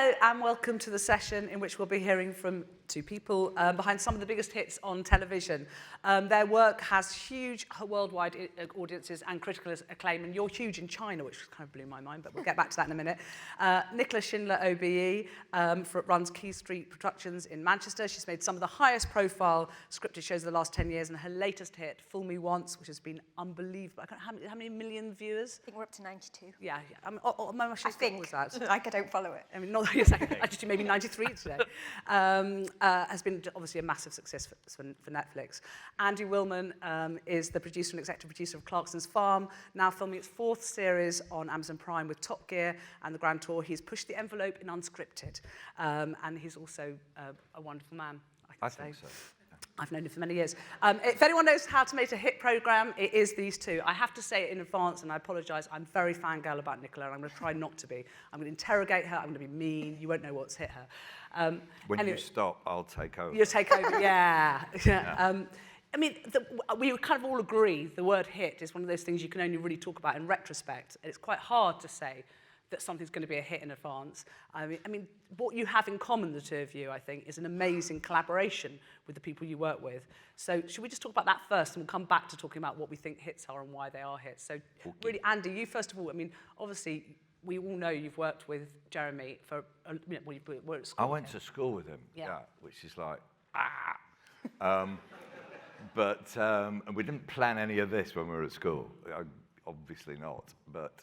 Hello and welcome to the session in which we'll be hearing from two people behind some of the biggest hits on television. Their work has huge worldwide audiences and critical acclaim, and you're huge in China, which kind of blew my mind, but we'll get back to that in a minute. Nicola Shindler, OBE, runs Key Street Productions in Manchester. She's made some of the highest profile scripted shows of the last 10 years, and her latest hit, Fool Me Once, which has been unbelievable. How many million viewers? I think we're up to 92. Yeah. I think. Was that? Like I don't follow it. I mean, not actually maybe 93 today. Has been obviously a massive success for Netflix. Andy Wilman is the producer and executive producer of Clarkson's Farm, now filming its 4th series on Amazon Prime with Top Gear and the Grand Tour. He's pushed the envelope in unscripted, and he's also a wonderful man, I think so. I've known him for many years. If anyone knows how to make a hit programme, it is these two. I have to say it in advance, and I apologise, I'm very fangirl about Nicola, and I'm going to try not to be. I'm going to interrogate her, I'm going to be mean, you won't know what's hit her. When you stop, I'll take over. You'll take over, yeah. I mean, we kind of all agree the word hit is one of those things you can only really talk about in retrospect. It's quite hard to say that something's going to be a hit in advance. I mean, what you have in common, the two of you, I think, is an amazing collaboration with the people you work with. So should we just talk about that first, and we'll come back to talking about what we think hits are and why they are hits. So really, Andy, you first of all, I mean, obviously, we all know you've worked with Jeremy for, you were at school. I went to school with him, yeah, which is like, and we didn't plan any of this when we were at school. Obviously not, but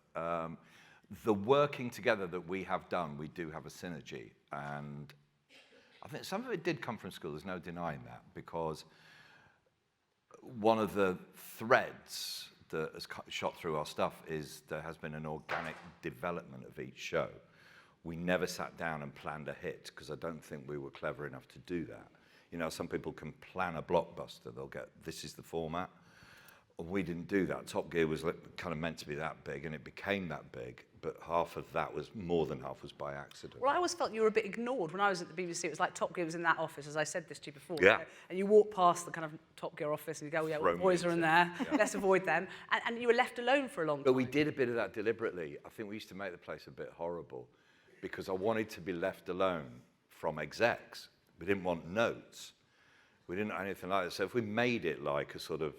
the working together that we have done, we do have a synergy, and I think some of it did come from school, there's no denying that, because one of the threads that has shot through our stuff is there has been an organic development of each show. We never sat down and planned a hit, because I don't think we were clever enough to do that. You know, some people can plan a blockbuster, they'll get, this is the format. We didn't do that. Top Gear was kind of meant to be that big, and it became that big, but half of that was, more than half was by accident. Well, I always felt you were a bit ignored. When I was at the BBC, it was like Top Gear was in that office, as I said this to you before. Yeah. And you walk past the kind of Top Gear office and you go, yeah, well, the boys are in there, let's avoid them. And you were left alone for a long time. But we did a bit of that deliberately. I think we used to make the place a bit horrible, because I wanted to be left alone from execs. We didn't want notes. We didn't want anything like that. So if we made it like a sort of,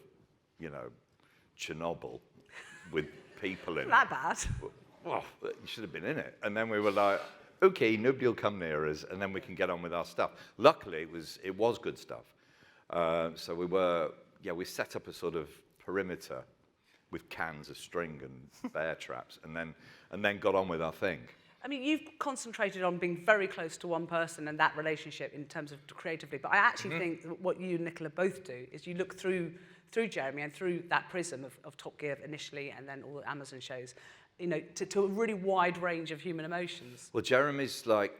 you know, Chernobyl with people in Not it. that bad. Well, you should have been in it. And then we were like, okay, nobody will come near us, and then we can get on with our stuff. Luckily, it was good stuff. So we set up a sort of perimeter with cans of string and bear traps, and then got on with our thing. I mean, you've concentrated on being very close to one person and that relationship in terms of creatively, but I actually think what you and Nicola both do is you look through Jeremy and through that prism of Top Gear initially and then all the Amazon shows, you know, to a really wide range of human emotions. Well, Jeremy's like,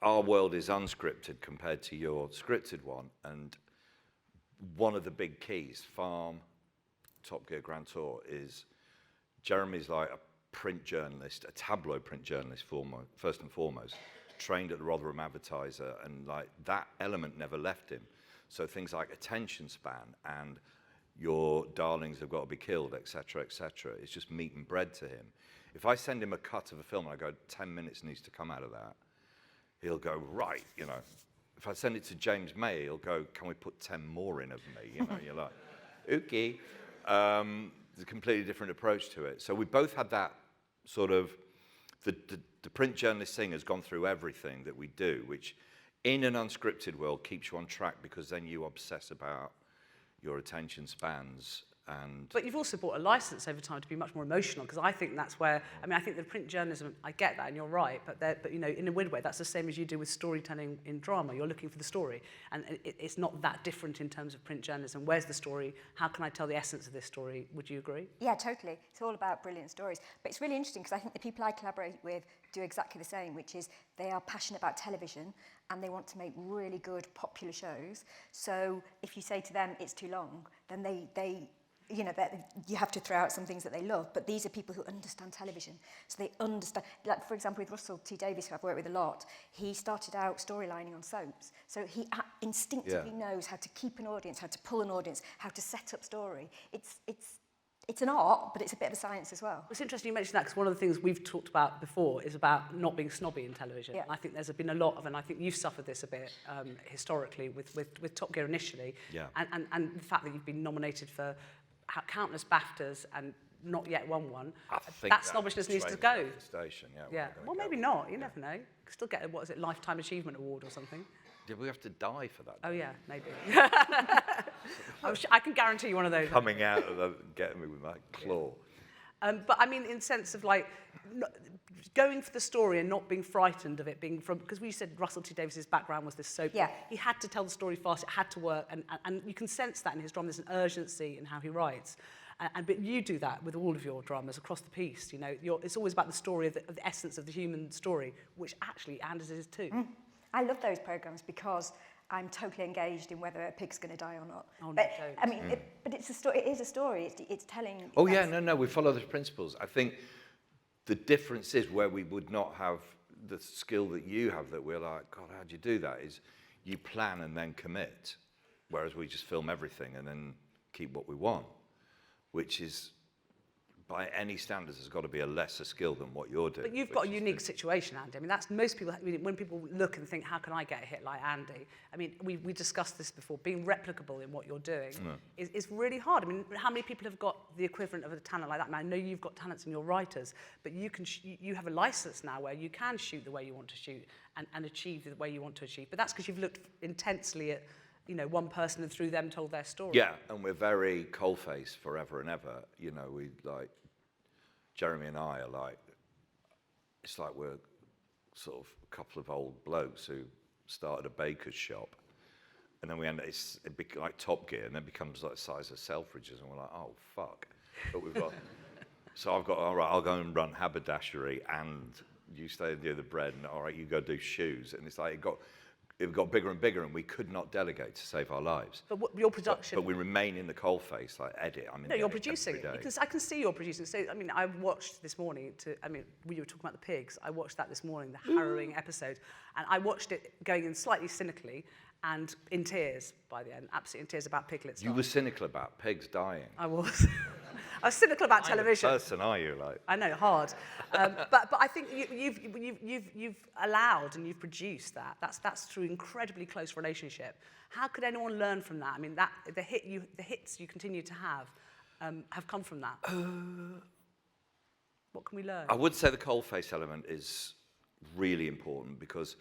our world is unscripted compared to your scripted one, and one of the big keys, Farm, Top Gear, Grand Tour, is Jeremy's like a print journalist, a tabloid print journalist first and foremost, trained at the Rotherham Advertiser, and like that element never left him. So things like attention span and your darlings have got to be killed, etc., etc., it's just meat and bread to him. If I send him a cut of a film and I go, 10 minutes needs to come out of that, he'll go, right, you know. If I send it to James May, he'll go, can we put 10 more in of me? You know, you're like, okay. There's a completely different approach to it. So we both had that sort of, the print journalist thing has gone through everything that we do, which in an unscripted world keeps you on track, because then you obsess about your attention spans. But you've also bought a license over time to be much more emotional, because I think that's where, I mean, I think the print journalism, I get that, and you're right, but you know, in a weird way, that's the same as you do with storytelling in drama. You're looking for the story, and it's not that different in terms of print journalism. Where's the story? How can I tell the essence of this story? Would you agree? Yeah, totally. It's all about brilliant stories. But it's really interesting, because I think the people I collaborate with do exactly the same, which is they are passionate about television, and they want to make really good, popular shows. So if you say to them, it's too long, then they you know, you have to throw out some things that they love, but these are people who understand television. So they understand, like for example with Russell T Davies, who I've worked with a lot, he started out storylining on soaps. So he instinctively knows how to keep an audience, how to pull an audience, how to set up story. It's it's an art, but it's a bit of a science as well. It's interesting you mentioned that because one of the things we've talked about before is about not being snobby in television. Yeah. And I think there's been a lot of, and I think you've suffered this a bit historically with Top Gear initially. Yeah. And the fact that you've been nominated for countless BAFTAs and not yet won one. I think that snobbishness needs to go. Station, yeah. Yeah. Well, maybe not. You never know. You could still get a, what is it, Lifetime Achievement Award or something. Did we have to die for that? Oh, yeah, maybe. I can guarantee you one of those. Coming out of the, getting me with my claw. But I mean, in sense of like going for the story and not being frightened of it being from, because we said Russell T Davies's background was this soap. Yeah. He had to tell the story fast. It had to work, and you can sense that in his drama. There's an urgency in how he writes. But you do that with all of your dramas across the piece. You know, it's always about the story of the essence of the human story, which actually Anders is too. I love those programmes because I'm totally engaged in whether a pig's going to die or not. Oh, no, but don't. I mean, but it's a story. It is a story. It's telling. Oh yeah, no, we follow those principles. I think the difference is where we would not have the skill that you have, that we're like, God, how'd you do that? Is you plan and then commit, whereas we just film everything and then keep what we want, which is, by any standards, has got to be a lesser skill than what you're doing. But you've got a unique situation, Andy. I mean, that's most people, I mean, when people look and think, how can I get a hit like Andy? I mean, we discussed this before. Being replicable in what you're doing is really hard. I mean, how many people have got the equivalent of a talent like that? I mean, I know you've got talents in your writers, but you can you have a license now where you can shoot the way you want to shoot and achieve the way you want to achieve. But that's because you've looked intensely at, you know, one person and through them told their story. Yeah, and we're very Coldface forever and ever. You know, we like, Jeremy and I are like, it's like we're sort of a couple of old blokes who started a baker's shop, and then we end up, it like Top Gear, and then it becomes like the size of Selfridges, and we're like, oh fuck. But we've got, so I've got, all right, I'll go and run haberdashery, and you stay near the bread, and all right, you go do shoes, and it's like it got bigger and bigger, and we could not delegate to save our lives. But your production... But we remain in the coalface, like edit. I mean, no, you're producing. I can see you're producing. So, I mean, I watched this morning, we were talking about the pigs. I watched that this morning, the harrowing episode. And I watched it going in slightly cynically and in tears by the end, absolutely in tears about piglets. You were cynical about pigs dying. I was. I was cynical about television. What person are you, like? I know, hard. But I think you've allowed and you've produced that. That's through incredibly close relationship. How could anyone learn from that? I mean, the hits you continue to have come from that. What can we learn? I would say the coalface element is really important, because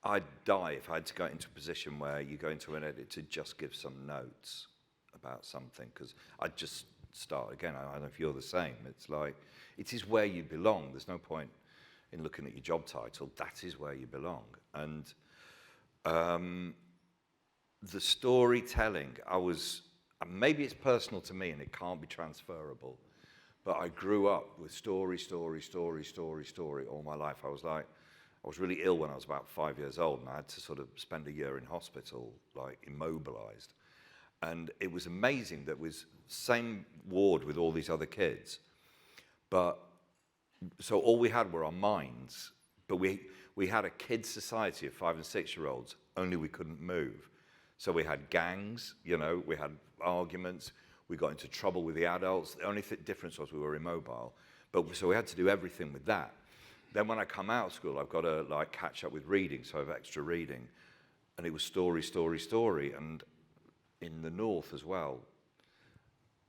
I'd die if I had to go into a position where you go into an edit to just give some notes about something, because I'd just start again. I don't know if you're the same. It's like, it is where you belong. There's no point in looking at your job title. That is where you belong. And the storytelling, maybe it's personal to me and it can't be transferable, but I grew up with story all my life. I was really ill when I was about 5 years old, and I had to sort of spend a year in hospital, like immobilized. And it was amazing that it was same ward with all these other kids. But, so all we had were our minds, but we had a kids' society of 5 and 6 year olds, only we couldn't move. So we had gangs, you know, we had arguments, we got into trouble with the adults. The only difference was we were immobile. So we had to do everything with that. Then when I come out of school, I've got to like catch up with reading, so I have extra reading. And it was story. And in the North as well,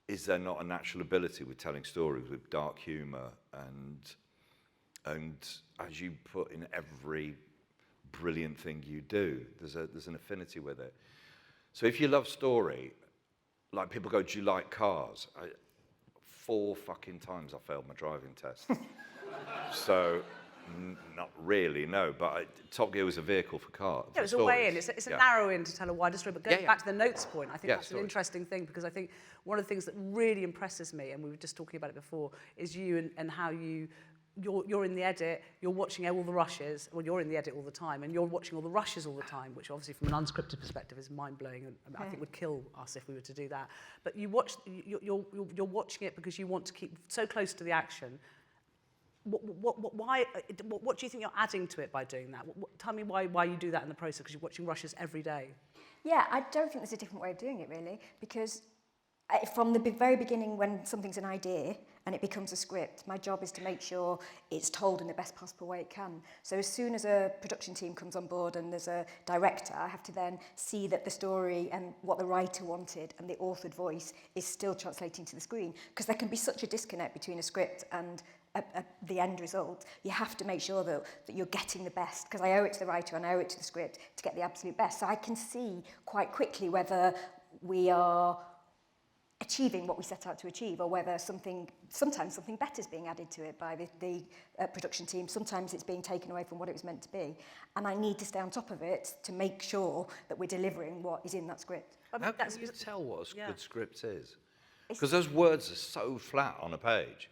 is there not a natural ability with telling stories with dark humour and as you put in every brilliant thing you do, there's an affinity with it. So if you love story, like people go, do you like cars? 4 fucking times I failed my driving test. So, not really, no, but Top Gear was a vehicle for cars. Yeah, it was a way in. It's a narrow in to tell a wider story. But going back to the notes point, I think that's an interesting thing, because I think one of the things that really impresses me, and we were just talking about it before, is you and how you're in the edit, you're watching all the rushes, well, you're in the edit all the time, and you're watching all the rushes all the time, which obviously from an unscripted perspective is mind-blowing, and I think would kill us if we were to do that. But you're watching it because you want to keep so close to the action. Why? What do you think you're adding to it by doing that? Tell me why you do that in the process, because you're watching rushes every day. Yeah, I don't think there's a different way of doing it, really, because from the very beginning, when something's an idea and it becomes a script, my job is to make sure it's told in the best possible way it can. So as soon as a production team comes on board and there's a director, I have to then see that the story and what the writer wanted and the authored voice is still translating to the screen, because there can be such a disconnect between a script and the end result. You have to make sure that you're getting the best, because I owe it to the writer and I owe it to the script to get the absolute best. So I can see quite quickly whether we are achieving what we set out to achieve, or whether sometimes something better is being added to it by the production team. Sometimes it's being taken away from what it was meant to be. And I need to stay on top of it to make sure that we're delivering what is in that script. How can you tell what a good script is? It's- Because those words are so flat on a page.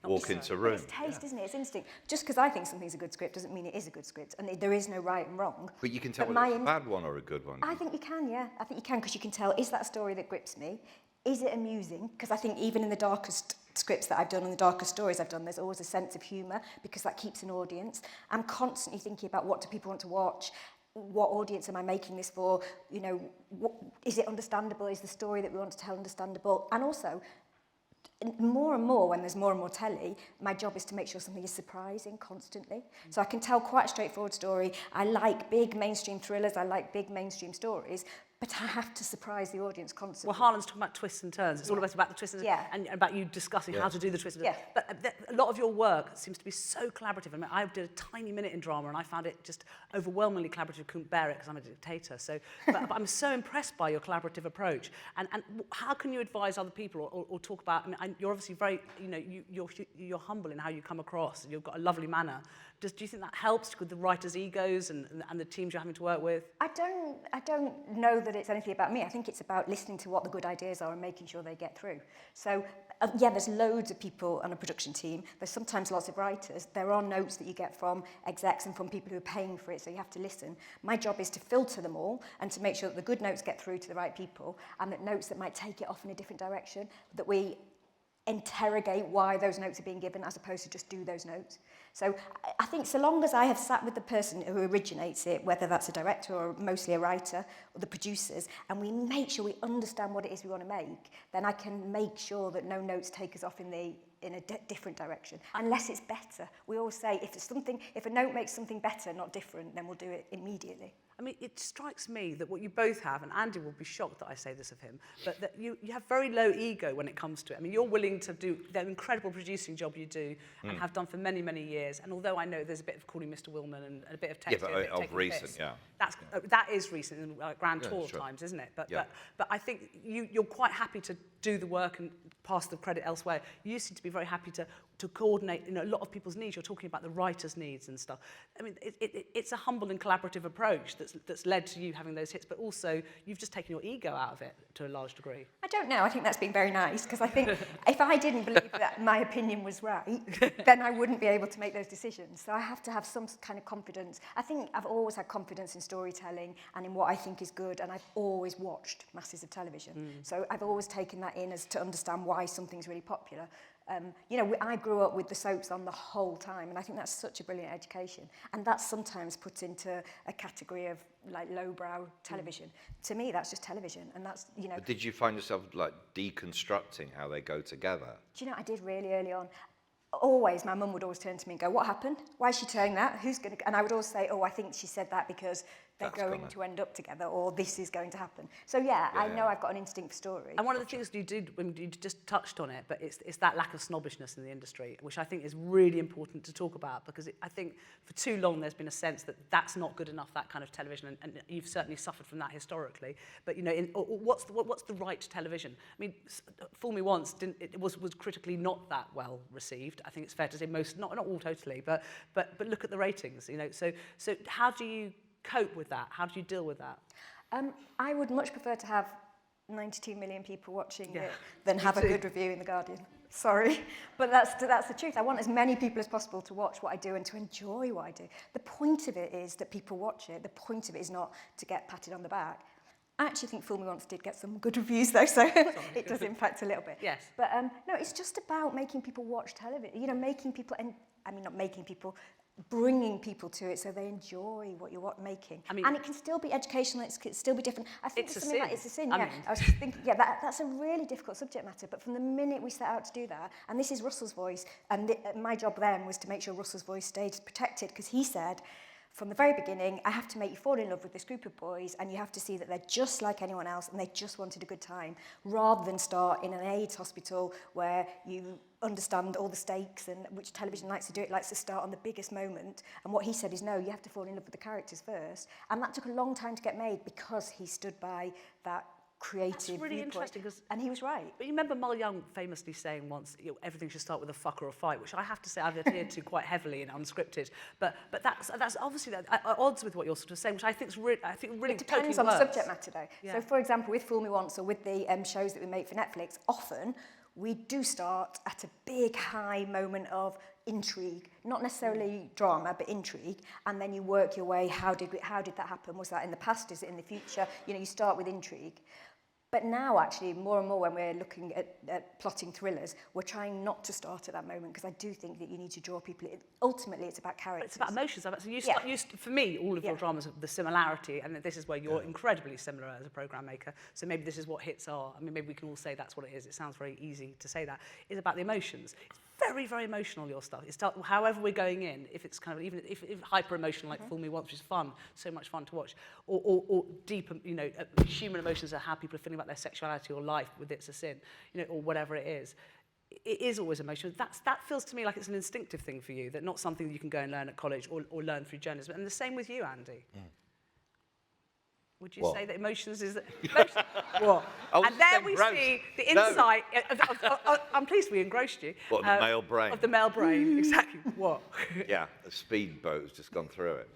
Walk into a room. It's taste, isn't it? It's instinct. Just because I think something's a good script doesn't mean it is a good script. And there is no right and wrong. But you can tell whether it's a bad one or a good one. I think you can, yeah. I think you can, because you can tell, is that a story that grips me? Is it amusing? Because I think even in the darkest scripts that I've done and the darkest stories I've done, there's always a sense of humour, because that keeps an audience. I'm constantly thinking about, what do people want to watch? What audience am I making this for? You know, is it understandable? Is the story that we want to tell understandable? And also, more and more, when there's more and more telly, my job is to make sure something is surprising constantly. So I can tell quite a straightforward story. I like big mainstream thrillers. I like big mainstream stories. But I have to surprise the audience constantly. Well, Harlan's talking about twists and turns. It's all about the twists and turns, and about you discussing how to do the twists and turns. But a lot of your work seems to be so collaborative. I mean, I did a tiny minute in drama, and I found it just overwhelmingly collaborative. Couldn't bear it because I'm a dictator. So, but I'm so impressed by your collaborative approach. And how can you advise other people or talk about? I mean, you're obviously very, you know, you're humble in how you come across, and you've got a lovely manner. Do you think that helps with the writers' egos and the teams you're having to work with? I don't know that it's anything about me. I think it's about listening to what the good ideas are and making sure they get through. So, there's loads of people on a production team. There's sometimes lots of writers. There are notes that you get from execs and from people who are paying for it, so you have to listen. My job is to filter them all and to make sure that the good notes get through to the right people, and that notes that might take it off in a different direction, that we interrogate why those notes are being given as opposed to just do those notes. So I think so long as I have sat with the person who originates it, whether that's a director or mostly a writer or the producers, and we make sure we understand what it is we want to make, then I can make sure that no notes take us off in a different direction, unless it's better. We always say, if a note makes something better, not different, then we'll do it immediately. I mean, it strikes me that what you both have, and Andy will be shocked that I say this of him, but that you have very low ego when it comes to it. I mean, you're willing to do the incredible producing job you do and have done for many, many years. And although I know there's a bit of calling Mr. Wilman and a bit of text, but of recent, that is recent in Grand Tour times, isn't it? But I think you're quite happy to do the work and pass the credit elsewhere. You seem to be very happy to coordinate, you know, a lot of people's needs. You're talking about the writers' needs and stuff. I mean, it's a humble and collaborative approach that's led to you having those hits, but also you've just taken your ego out of it to a large degree. I don't know. I think that's been very nice, because I think if I didn't believe that my opinion was right, then I wouldn't be able to make those decisions. So I have to have some kind of confidence. I think I've always had confidence in storytelling and in what I think is good, and I've always watched masses of television. So I've always taken that in as to understand why something's really popular. You know, I grew up with the soaps on the whole time, and I think that's such a brilliant education. And that's sometimes put into a category of like lowbrow television. To me, that's just television, and that's, you know. But did you find yourself like deconstructing how they go together? Do you know, I did really early on. Always, my mum would always turn to me and go, "What happened? Why is she saying that? Who's going to?" And I would always say, "Oh, I think she said that because they're going to end up together, or this is going to happen." So I know I've got an instinct for story. And one of the things you did, when you just touched on it, but it's that lack of snobbishness in the industry, which I think is really important to talk about, because I think for too long there's been a sense that that's not good enough, that kind of television, and you've certainly suffered from that historically. But you know, what's the right television? I mean, Fool Me Once was critically not that well received. I think it's fair to say most, not all totally, but look at the ratings. You know, so how do you cope with that? How do you deal with that? I would much prefer to have 92 million people watching it than have a good review in The Guardian. Sorry, but that's the truth. I want as many people as possible to watch what I do and to enjoy what I do. The point of it is that people watch it. The point of it is not to get patted on the back. I actually think Fool Me Once did get some good reviews, though, so it does impact a little bit. Yes. But no, it's just about making people watch television. You know, making people, and I mean, not making people, bringing people to it so they enjoy what you're making. I mean, and it can still be educational, it can still be different. I think it's a something sin. like it's a sin, I yeah. mean. I was just thinking, yeah, that's a really difficult subject matter, but from the minute we set out to do that, and this is Russell's voice, and my job then was to make sure Russell's voice stayed protected, because he said, from the very beginning, I have to make you fall in love with this group of boys, and you have to see that they're just like anyone else and they just wanted a good time, rather than start in an AIDS hospital where you understand all the stakes, and which television likes to do, it likes to start on the biggest moment. And what he said is, no, you have to fall in love with the characters first. And that took a long time to get made because he stood by that creative That's really viewpoint. interesting, 'cause- And he was right. But you remember Mal Young famously saying once, everything should start with a fuck or a fight, which I have to say I've adhered to quite heavily in Unscripted. But that's obviously at odds with what you're sort of saying, which I think really It depends totally on the works. subject matter, though. Yeah. So, for example, with Fool Me Once or with the shows that we make for Netflix, often we do start at a big high moment of intrigue, not necessarily drama, but intrigue, and then you work your way. How did that happen? Was that in the past? Is it in the future? You know, you start with intrigue. But now, actually, more and more when we're looking at plotting thrillers, we're trying not to start at that moment, because I do think that you need to draw people in. Ultimately, it's about characters. It's about emotions. So for me, all of your Yeah. dramas have the similarity, and this is where you're incredibly similar as a programme maker. So maybe this is what hits are. I mean, maybe we can all say that's what it is. It sounds very easy to say that. It's about the emotions. It's very, very emotional, your stuff. It's however we're going in, if it's kind of, even if hyper emotional, like Fool Me Once, which is fun, so much fun to watch, or deeper, human emotions are how people are feeling about their sexuality or life with It's a Sin, or whatever it is. It is always emotional. That feels to me like it's an instinctive thing for you, that not something that you can go and learn at college or learn through journalism. And the same with you, Andy. Would you say that emotions is... What? And there we see the insight... I'm pleased we engrossed you. What, the male brain? Of the male brain, exactly. What? Yeah, a speedboat has just gone through it.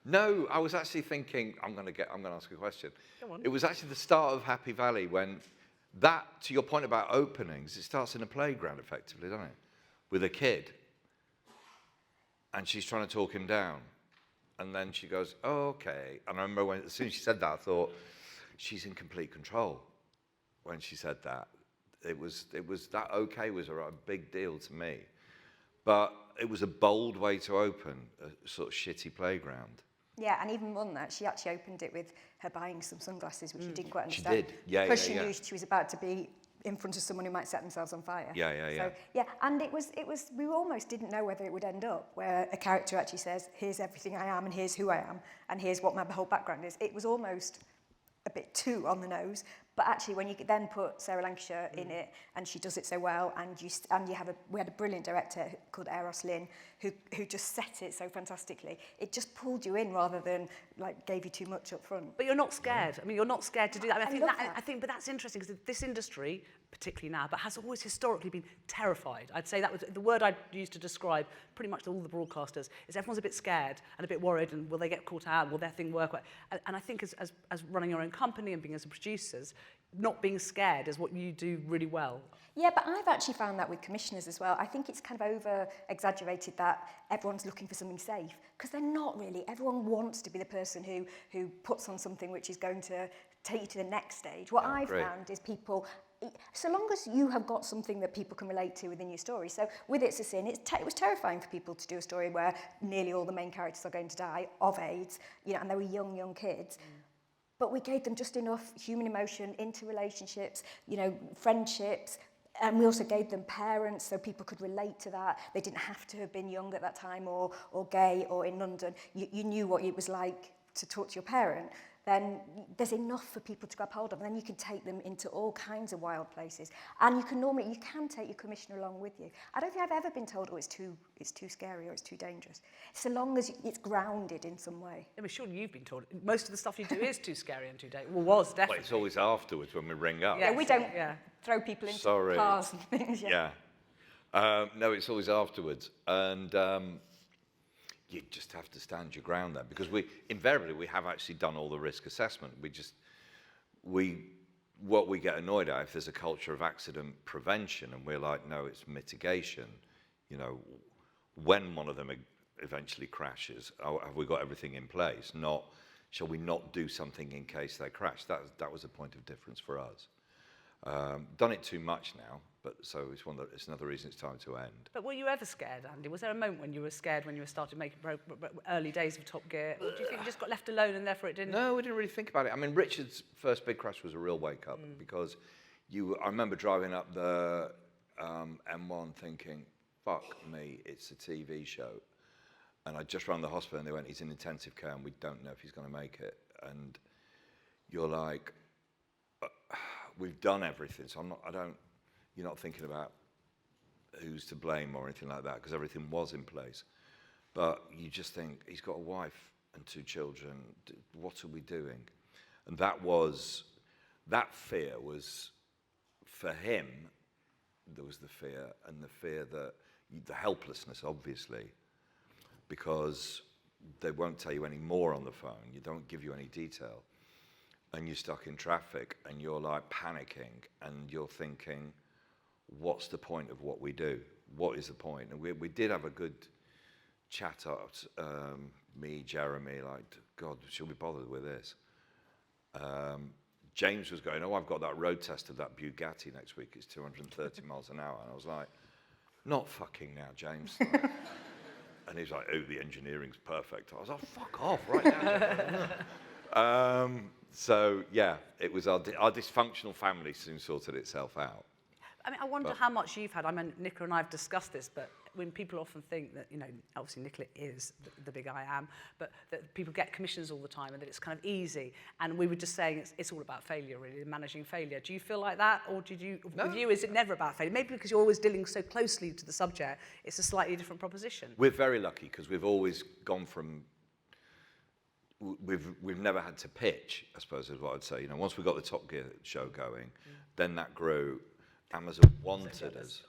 No, I was actually thinking, I'm going to ask a question. Go on. It was actually the start of Happy Valley when that, to your point about openings, it starts in a playground effectively, doesn't it? With a kid. And she's trying to talk him down. And then she goes, oh, okay. And I remember as soon as she said that, I thought, she's in complete control when she said that. It was that okay was a big deal to me. But it was a bold way to open a sort of shitty playground. Yeah, and even more than that, she actually opened it with her buying some sunglasses, which she didn't quite She understand. did, yeah. Because she knew she was about to be in front of someone who might set themselves on fire. Yeah. So, yeah, and it was, we almost didn't know whether it would end up where a character actually says, here's everything I am, and here's who I am, and here's what my whole background is. It was almost a bit too on the nose, but actually when you then put Sarah Lancashire in it, and she does it so well, and we had a brilliant director called RTS London who just set it so fantastically. It just pulled you in rather than like gave you too much up front. But you're not scared. I mean, you're not scared to do that. I mean, I think, but that's interesting because this industry, particularly now, but has always historically been terrified. I'd say that was the word I'd use to describe pretty much all the broadcasters. Is everyone's a bit scared and a bit worried, and will they get caught out? Will their thing work? And I think as running your own company and being as a producers, not being scared is what you do really well. Yeah, but I've actually found that with commissioners as well. I think it's kind of over-exaggerated that everyone's looking for something safe, because they're not really. Everyone wants to be the person who puts on something which is going to take you to the next stage. What I've found is people, so long as you have got something that people can relate to within your story. So with It's a Sin, it was terrifying for people to do a story where nearly all the main characters are going to die of AIDS, and they were young kids. But we gave them just enough human emotion into relationships, friendships, and we also gave them parents so people could relate to that. They didn't have to have been young at that time or gay or in London. You knew what it was like to talk to your parent. Then there's enough for people to grab hold of, and then you can take them into all kinds of wild places. And you can take your commissioner along with you. I don't think I've ever been told, it's too scary or it's too dangerous. So long as it's grounded in some way. I mean, surely you've been told most of the stuff you do is too scary and too dangerous. Well, was definitely. Well, it's always afterwards when we ring up. Yeah, we don't throw people into cars and things. Yeah. No, it's always afterwards. And you just have to stand your ground there, because we have actually done all the risk assessment. What we get annoyed at, if there's a culture of accident prevention and we're like, no, it's mitigation, when one of them eventually crashes, have we got everything in place? Not, shall we not do something in case they crash? That was a point of difference for us. Done it too much now, but so it's another reason it's time to end. But were you ever scared, Andy? Was there a moment when you were scared when you were starting making early days of Top Gear? Or do you think you just got left alone and therefore it didn't? No, we didn't really think about it. I mean, Richard's first big crash was a real wake-up because I remember driving up the M1 thinking, fuck me, it's a TV show. And I just ran the hospital and they went, he's in intensive care and we don't know if he's going to make it. And you're like, we've done everything, so you're not thinking about who's to blame or anything like that, because everything was in place. But you just think, he's got a wife and 2 children, what are we doing? And that fear was, for him, there was the fear, and the fear that, the helplessness, obviously, because they won't tell you any more on the phone, you don't give you any detail. And you're stuck in traffic and you're like panicking and you're thinking, what's the point of what we do? What is the point? And we did have a good chat up, me, Jeremy, like, God, should we bother with this? James was going, I've got that road test of that Bugatti next week, it's 230 miles an hour. And I was like, not fucking now, James. And he's like, the engineering's perfect. I was like, fuck off right now. So, yeah, it was our dysfunctional family soon sorted itself out. I mean, I wonder how much you've had. I mean, Nicola and I have discussed this, but when people often think that, obviously Nicola is the big I am, but that people get commissions all the time and that it's kind of easy. And we were just saying it's all about failure, really, managing failure. Do you feel like that? Or with you, is it never about failure? Maybe because you're always dealing so closely to the subject, it's a slightly different proposition. We're very lucky because we've always gone from... We've never had to pitch, I suppose is what I'd say. Once we got the Top Gear show going, then that grew. Amazon wanted us.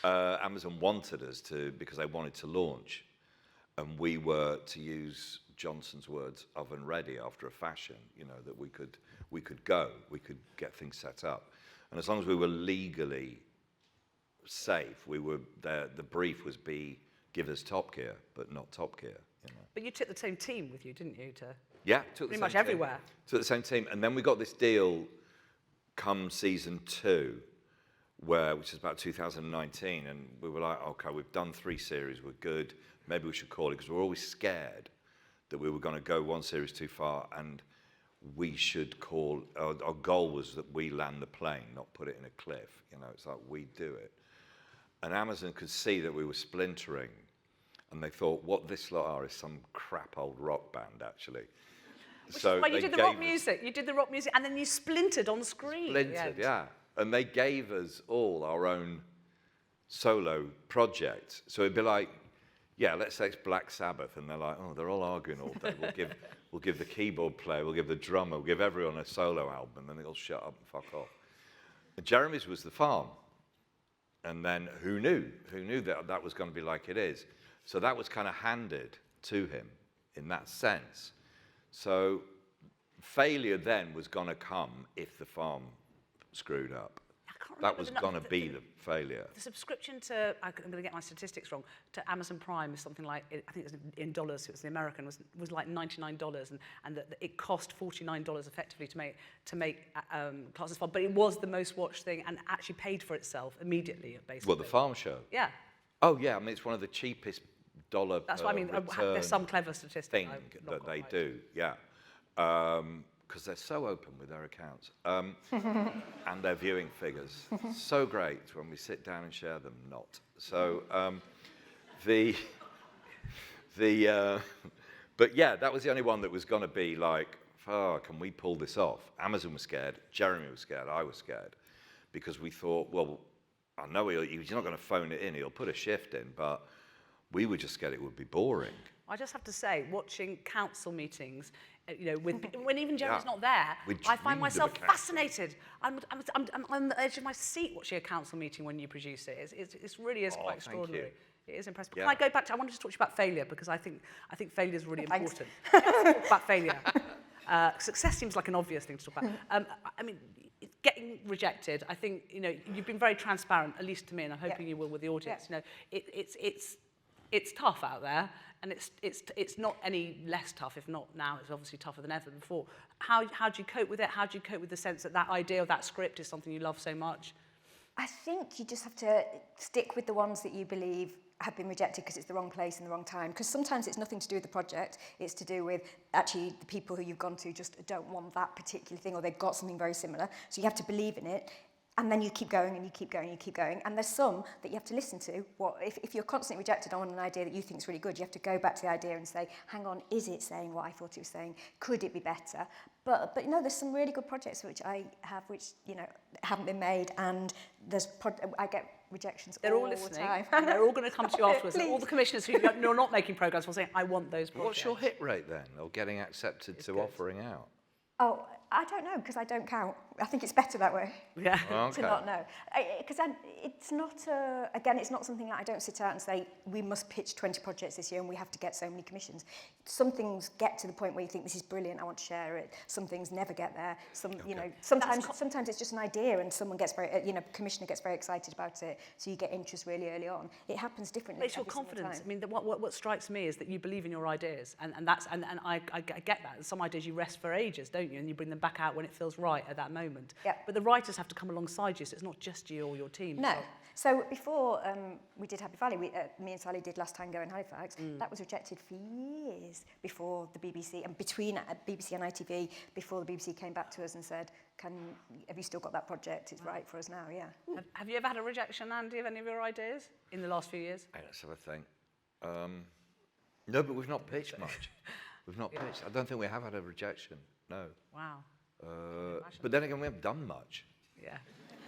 Amazon wanted us because they wanted to launch, and we were, to use Johnson's words, oven ready after a fashion. That we could get things set up, and as long as we were legally safe, we were there. The brief was give us Top Gear, but not Top Gear. But you took the same team with you, didn't you? Yeah, took pretty much everywhere. Took the same team, and then we got this deal come season 2, which is about 2019, and we were like, okay, we've done 3 series, we're good. Maybe we should call it, because we're always scared that we were going to go 1 series too far, and we should call. Our goal was that we land the plane, not put it in a cliff. It's like we do it, and Amazon could see that we were splintering. And they thought, what this lot are is some crap old rock band, actually. So you did the rock music. You did the rock music, and then you splintered on screen. Splintered, yeah. And they gave us all our own solo projects. So it'd be like, let's say it's Black Sabbath, and they're like, they're all arguing all day. We'll give the keyboard player, we'll give the drummer, we'll give everyone a solo album, and then they'll shut up and fuck off. And Jeremy's was The Farm. And then who knew? Who knew that was going to be like it is? So that was kind of handed to him in that sense. So failure then was going to come if The Farm screwed up. That was going to be the failure. The subscription to, I'm going to get my statistics wrong, to Amazon Prime is something like, I think it was in dollars, it was the American, was like $99, and that it cost $49 effectively to make Clarkson's Farm, but it was the most watched thing and actually paid for itself immediately, basically. Well, The Farm show? Yeah. Oh, yeah, I mean, it's one of the cheapest dollar That's what I mean. There's some clever statistic thing that they do, yeah. Because they're so open with their accounts and their viewing figures. So great when we sit down and share them. Not so. But yeah, that was the only one that was going to be like, can we pull this off? Amazon was scared. Jeremy was scared. I was scared because we thought, well, I know he's not going to phone it in. He'll put a shift in, but we were just scared it would be boring. I just have to say, watching council meetings, when even Jeremy's not there, I find myself fascinated. I'm on the edge of my seat watching a council meeting when you produce it. It really is quite extraordinary. It is impressive. But can I go back to, I want to just talk to you about failure, because I think failure is really important. Let's talk about failure. Success seems like an obvious thing to talk about. I mean, getting rejected, I think, you've been very transparent, at least to me, and I'm hoping you will with the audience. It's it's tough out there, and it's not any less tough, if not now, it's obviously tougher than ever before. How do you cope with it? How do you cope with the sense that that idea of that script is something you love so much? I think you just have to stick with the ones that you believe have been rejected because it's the wrong place and the wrong time. Because sometimes it's nothing to do with the project, it's to do with actually the people who you've gone to just don't want that particular thing, or they've got something very similar. So you have to believe in it. And then you keep going and you keep going and you keep going. And there's some that you have to listen to. If you're constantly rejected on an idea that you think is really good, you have to go back to the idea and say, hang on, is it saying what I thought it was saying? Could it be better? But you know, there's some really good projects which I have, which, you know, haven't been made. And I get rejections they're all listening, the time. and they're all going to come to you afterwards. Please. All the commissioners who are not making programs will say, I want those projects. What's your hit rate then, or getting accepted to good. offering out? Oh, I don't know, because I don't count. I think it's better that way. Yeah. Okay. To not know. Because it's not, again, it's not something that I don't sit out and say, we must pitch 20 projects this year and we have to get so many commissions. Some things get to the point where you think, this is brilliant, I want to share it. Some things never get there. You know, sometimes it's just an idea and someone gets very, commissioner gets very excited about it, so you get interest really early on. It happens differently. It's your confidence. I mean, what strikes me is that you believe in your ideas, and I get that. Some ideas you rest for ages, don't you? And you bring them back out when it feels right at that moment. Yeah. But the writers have to come alongside you, so it's not just you or your team. No. So before we did Happy Valley, me and Sally did Last Tango in Halifax. That was rejected for years before the BBC, and between BBC and ITV, before the BBC came back to us and said, have you still got that project? It's right for us now, yeah. Have you ever had a rejection, Andy, of any of your ideas in the last few years? Hey, let's have a think. No, but we've not pitched much. We've not pitched. I don't think we have had a rejection, no. Wow. But then again, we haven't done much. Yeah.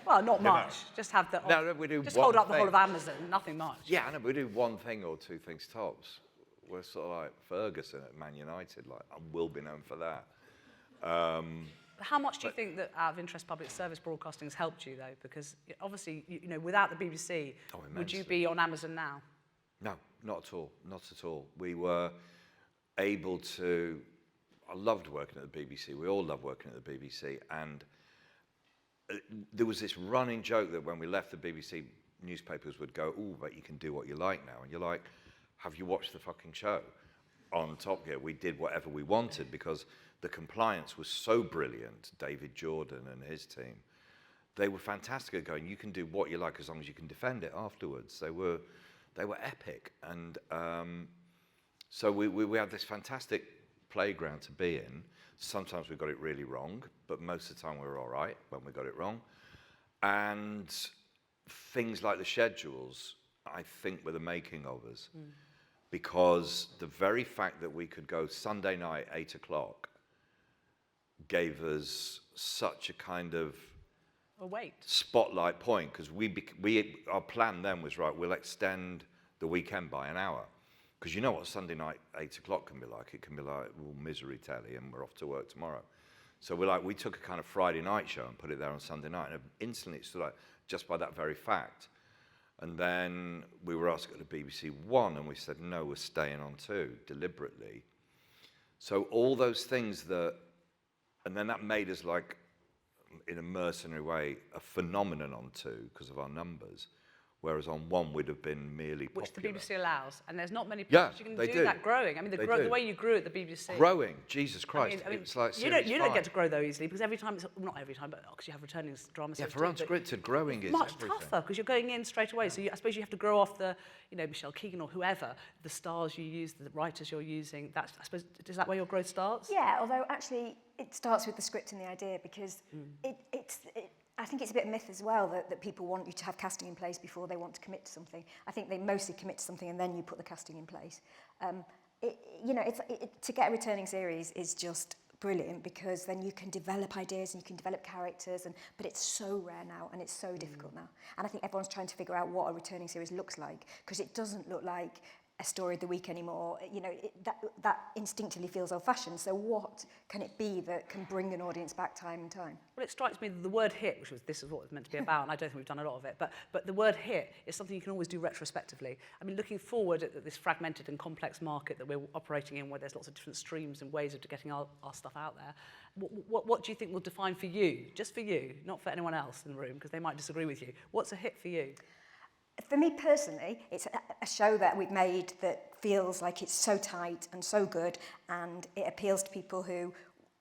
Well, not much. Just have the. No, we do just one hold up the thing. whole of Amazon. Nothing much. Yeah, I know, we do one thing or two things tops. We're sort of like Ferguson at Man United, like, I will be known for that. How much do you think that out of interest public service broadcasting has helped you, though? Because obviously, you know, without the BBC, would you be on Amazon now? No, not at all. Not at all. We were able to. I loved working at the BBC. We all love working at the BBC. And there was this running joke that when we left the BBC, newspapers would go, oh, but you can do what you like now. And you're like, have you watched the fucking show? On Top Gear, we did whatever we wanted because the compliance was so brilliant. David Jordan and his team, they were fantastic at going, you can do what you like as long as you can defend it afterwards. They were epic. And so we had this fantastic playground to be in. Sometimes we got it really wrong, but most of the time we were all right when we got it wrong. And things like the schedules, I think, were the making of us. Because the very fact that we could go Sunday night, 8 o'clock, gave us such a kind of spotlight point, because our plan then was, right, we'll extend the weekend by an hour. Because you know what Sunday night, 8 o'clock can be like. It can be like, well, misery telly, and we're off to work tomorrow. So we took a kind of Friday night show and put it there on Sunday night, and instantly it stood out just by that very fact. And then we were asked to go to BBC One, and we said, no, we're staying on 2, deliberately. So all those things and then that made us, like, in a mercenary way, a phenomenon on 2 because of our numbers. Whereas on 1 we'd have been merely popular. Which the BBC allows, and there's not many places you can do that growing. I mean, the way you grew at the BBC. Growing, Jesus Christ! I mean, it's like you don't get to grow though easily because every time not every time, but because you have returning drama. Yeah, for unscripted, growing is much everything. tougher because you're going in straight away. So I suppose you have to grow off the, Michelle Keegan or whoever, the stars you use, the writers you're using. I suppose, is that where your growth starts? Yeah, although actually it starts with the script and the idea because I think it's a bit of a myth as well that people want you to have casting in place before they want to commit to something. I think they mostly commit to something and then you put the casting in place. To get a returning series is just brilliant because then you can develop ideas and you can develop characters, but it's so rare now and it's so difficult now. And I think everyone's trying to figure out what a returning series looks like because it doesn't look like a story of the week anymore. That instinctively feels old-fashioned. So what can it be that can bring an audience back time and time? Well, it strikes me that the word hit, this is what it's meant to be about, and I don't think we've done a lot of it, but the word hit is something you can always do retrospectively. I mean, looking forward at this fragmented and complex market that we're operating in, where there's lots of different streams and ways of getting our stuff out there, what do you think will define for you, just for you, not for anyone else in the room, because they might disagree with you? What's a hit for you? for me personally, it's a show that we've made that feels like it's so tight and so good, and it appeals to people who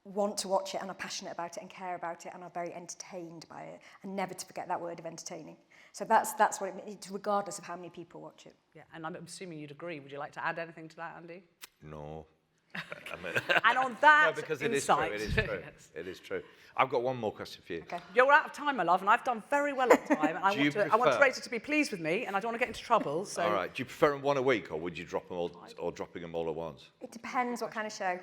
want to watch it and are passionate about it and care about it and are very entertained by it, and never to forget that word of entertaining. So that's what it's regardless of how many people watch it. Yeah, and I'm assuming you'd agree. Would you like to add anything to that, Andy? No. And on that No, because insight, it is true. Yes. It is true. I've got one more question for you. Okay. You're out of time, my love, and I've done very well on time. And I Do want you Rachel to be pleased with me, and I don't want to get into trouble. So. All right. Do you prefer them one a week, or would you drop them all, or dropping them all at once? It depends what kind of show.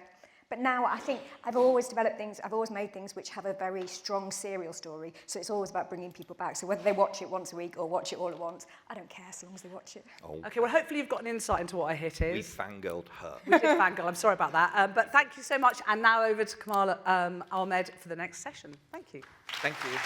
But now I think I've always developed things, I've always made things which have a very strong serial story. So it's always about bringing people back. So whether they watch it once a week or watch it all at once, I don't care as long as they watch it. Oh. Okay, well, hopefully you've got an insight into what a hit We is. fangirled her. We did fangirl. I'm sorry about that. But thank you so much. And now over to Camilla Ahmed for the next session. Thank you. Thank you.